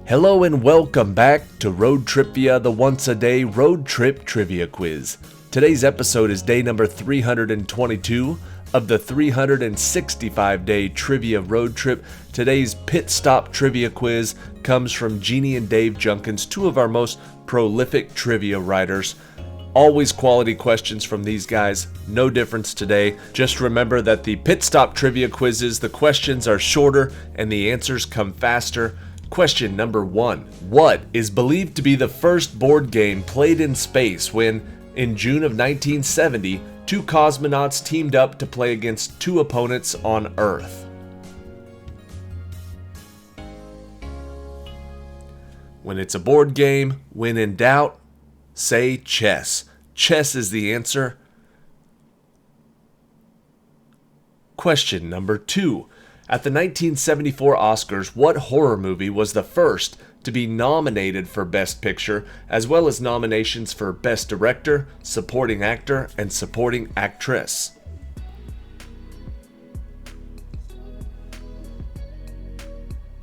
Hello and welcome back to ROADTRIpVIA, the once-a-day road trip trivia quiz. Today's episode is day number 322 of the 365-day trivia road trip. Today's pit stop trivia quiz comes from Jeanne and Dave Junkins, two of our most prolific trivia writers. Always quality questions from these guys, no difference today. Just remember that the pit stop trivia quizzes, the questions are shorter and the answers come faster. Question number 1. What is believed to be the first board game played in space when, in June of 1970, two cosmonauts teamed up to play against two opponents on Earth? When it's a board game, when in doubt, say chess. Chess is the answer. Question number 2. At the 1974 Oscars, what horror movie was the first to be nominated for Best Picture, as well as nominations for Best Director, Supporting Actor, and Supporting Actress?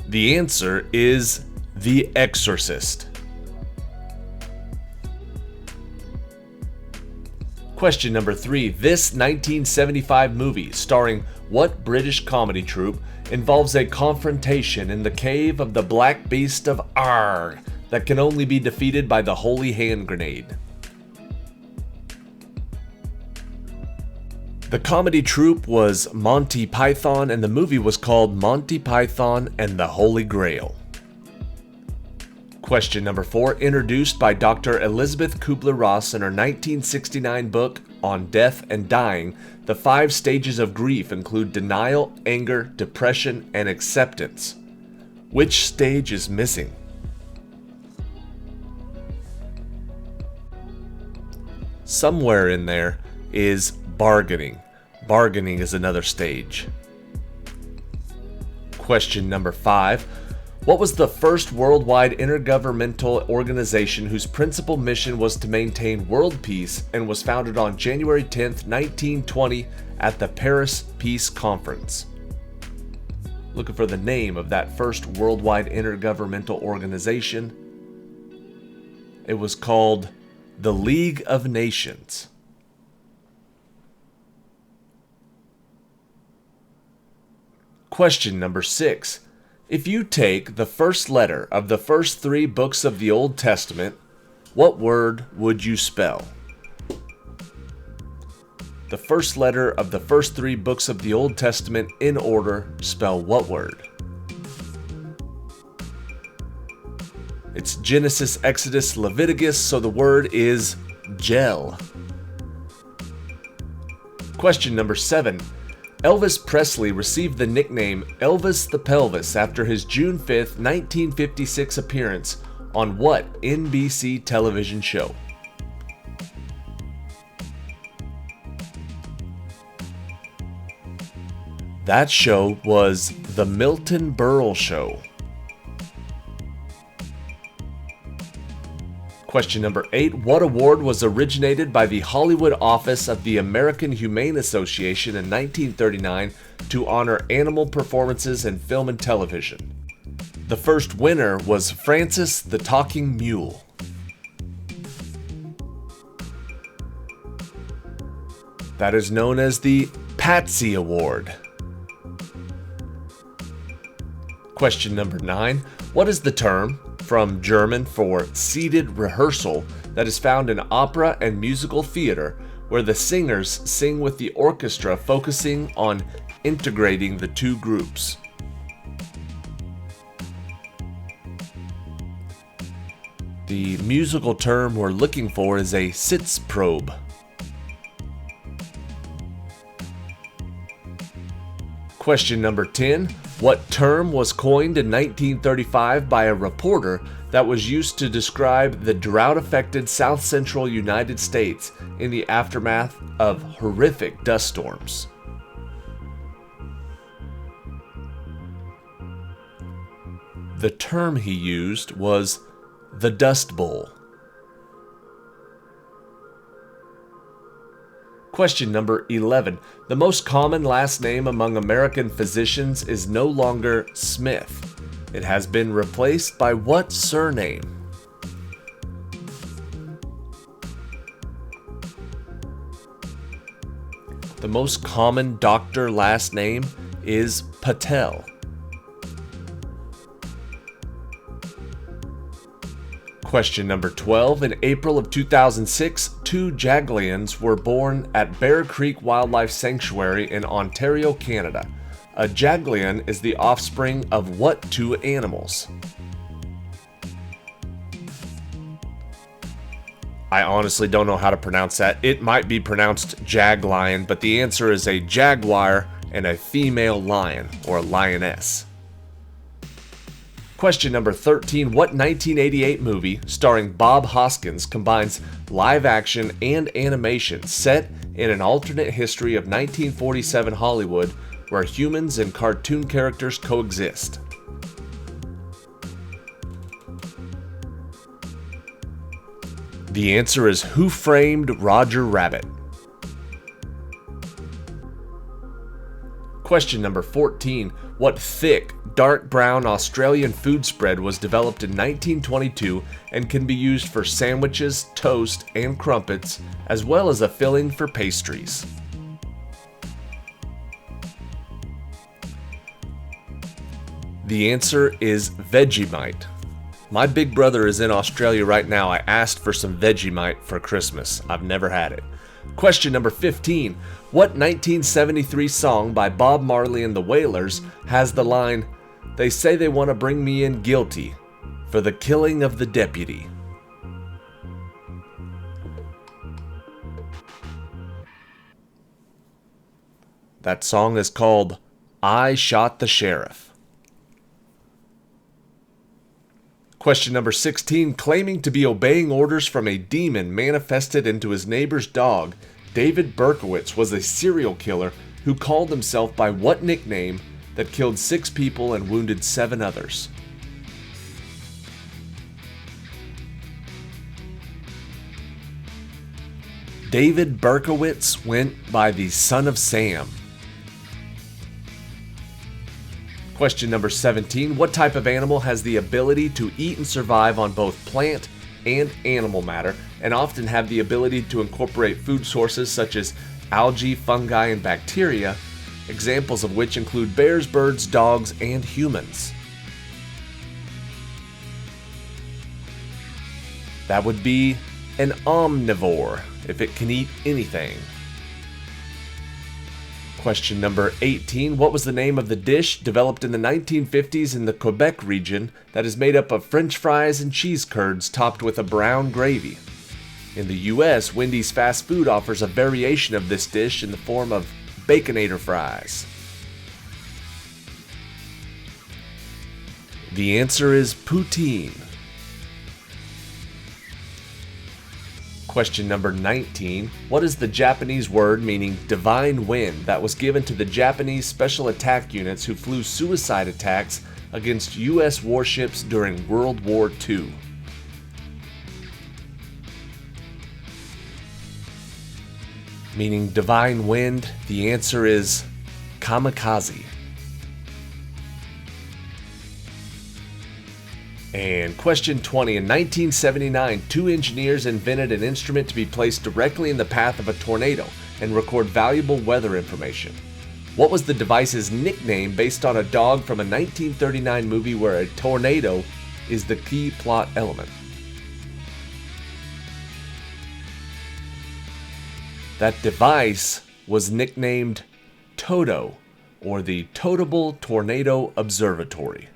The answer is The Exorcist. Question number 3. This 1975 movie, starring what British comedy troupe, involves a confrontation in the cave of the Black Beast of Arg that can only be defeated by the Holy Hand Grenade? The comedy troupe was Monty Python, and the movie was called Monty Python and the Holy Grail. Question number 4, introduced by Dr. Elizabeth Kubler-Ross in her 1969 book On Death and Dying, the 5 stages of grief include denial, anger, depression, and acceptance. Which stage is missing? Somewhere in there is bargaining. Bargaining is another stage. Question number 5. What was the first worldwide intergovernmental organization whose principal mission was to maintain world peace and was founded on January 10, 1920 at the Paris Peace Conference? Looking for the name of that first worldwide intergovernmental organization. It was called the League of Nations. Question number 6. If you take the first letter of the first 3 books of the Old Testament, what word would you spell? The first letter of the first 3 books of the Old Testament in order, spell what word? It's Genesis, Exodus, Leviticus, so the word is gel. Question number 7. Elvis Presley received the nickname Elvis the Pelvis after his June 5, 1956 appearance on what NBC television show? That show was The Milton Berle Show. Question number 8. What award was originated by the Hollywood office of the American Humane Association in 1939 to honor animal performances in film and television? The first winner was Francis the Talking Mule. That is known as the Patsy Award. Question number 9. What is the term, from German for seated rehearsal, that is found in opera and musical theater, where the singers sing with the orchestra, focusing on integrating the two groups? The musical term we're looking for is a Sitzprobe. Question number 10. What term was coined in 1935 by a reporter that was used to describe the drought-affected south-central United States in the aftermath of horrific dust storms? The term he used was the Dust Bowl. Question number 11. The most common last name among American physicians is no longer Smith. It has been replaced by what surname? The most common doctor last name is Patel. Question number 12. In April of 2006, 2 jaglions were born at Bear Creek Wildlife Sanctuary in Ontario, Canada. A jaglion is the offspring of what 2 animals? I honestly don't know how to pronounce that. It might be pronounced jaglion, but the answer is a jaguar and a female lion or lioness. Question number 13. What 1988 movie starring Bob Hoskins combines live action and animation set in an alternate history of 1947 Hollywood where humans and cartoon characters coexist? The answer is Who Framed Roger Rabbit? Question number 14. What thick, dark brown Australian food spread was developed in 1922 and can be used for sandwiches, toast, and crumpets, as well as a filling for pastries? The answer is Vegemite. My big brother is in Australia right now. I asked for some Vegemite for Christmas. I've never had it. Question number 15. What 1973 song by Bob Marley and the Wailers has the line, "They say they want to bring me in guilty for the killing of the deputy"? That song is called "I Shot the Sheriff." Question number 16. Claiming to be obeying orders from a demon manifested into his neighbor's dog, David Berkowitz was a serial killer who called himself by what nickname that killed 6 people and wounded 7 others? David Berkowitz went by the Son of Sam. Question number 17. What type of animal has the ability to eat and survive on both plant and animal matter, and often have the ability to incorporate food sources such as algae, fungi, and bacteria, examples of which include bears, birds, dogs, and humans? That would be an omnivore, if it can eat anything. Question number 18. What was the name of the dish developed in the 1950s in the Quebec region that is made up of French fries and cheese curds topped with a brown gravy? In the US, Wendy's fast food offers a variation of this dish in the form of Baconator fries. The answer is poutine. Question number 19. What is the Japanese word meaning divine wind that was given to the Japanese special attack units who flew suicide attacks against US warships during World War II? Meaning divine wind, the answer is kamikaze. And question 20. In 1979, 2 engineers invented an instrument to be placed directly in the path of a tornado and record valuable weather information. What was the device's nickname based on a dog from a 1939 movie where a tornado is the key plot element? That device was nicknamed Toto, or the Totable Tornado Observatory.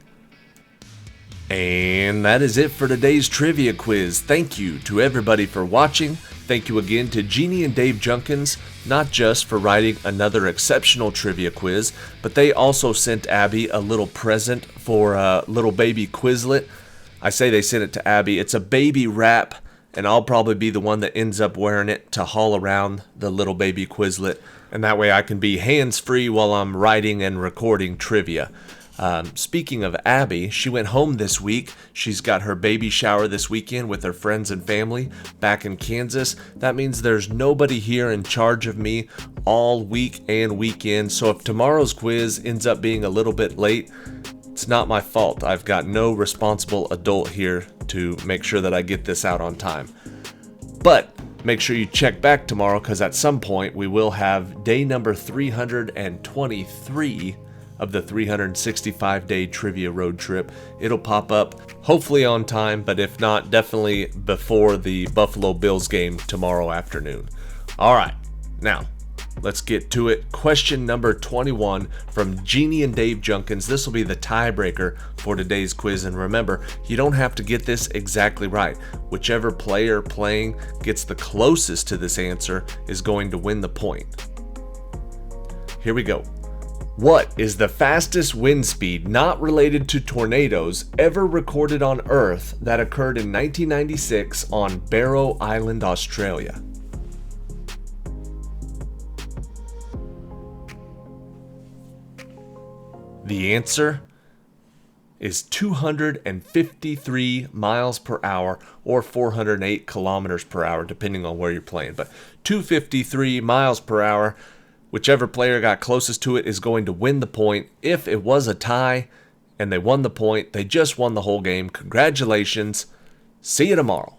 And that is it for today's trivia quiz. Thank you to everybody for watching. Thank you again to Jeanne and Dave Junkins, not just for writing another exceptional trivia quiz, but they also sent Abby a little present for little baby Quizlet. I say they sent it to Abby. It's a baby wrap, and I'll probably be the one that ends up wearing it to haul around the little baby Quizlet, and that way I can be hands-free while I'm writing and recording trivia. Speaking of Abby, she went home this week. She's got her baby shower this weekend with her friends and family back in Kansas. That means there's nobody here in charge of me all week and weekend. So if tomorrow's quiz ends up being a little bit late, It's not my fault. I've got no responsible adult here to make sure that I get this out on time. But make sure you check back tomorrow, because at some point we will have day number 323 of the 365-day trivia road trip. It'll pop up hopefully on time, but if not, definitely before the Buffalo Bills game tomorrow afternoon. All right, now let's get to it. Question number 21 from Jeanne and Dave Junkins. This will be the tiebreaker for today's quiz. And remember, you don't have to get this exactly right. Whichever player playing gets the closest to this answer is going to win the point. Here we go. What is the fastest wind speed not related to tornadoes ever recorded on Earth that occurred in 1996 on Barrow Island, Australia? The answer is 253 miles per hour or 408 kilometers per hour, depending on where you're playing. But 253 miles per hour, whichever player got closest to it is going to win the point. If it was a tie and they won the point, they just won the whole game. Congratulations. See you tomorrow.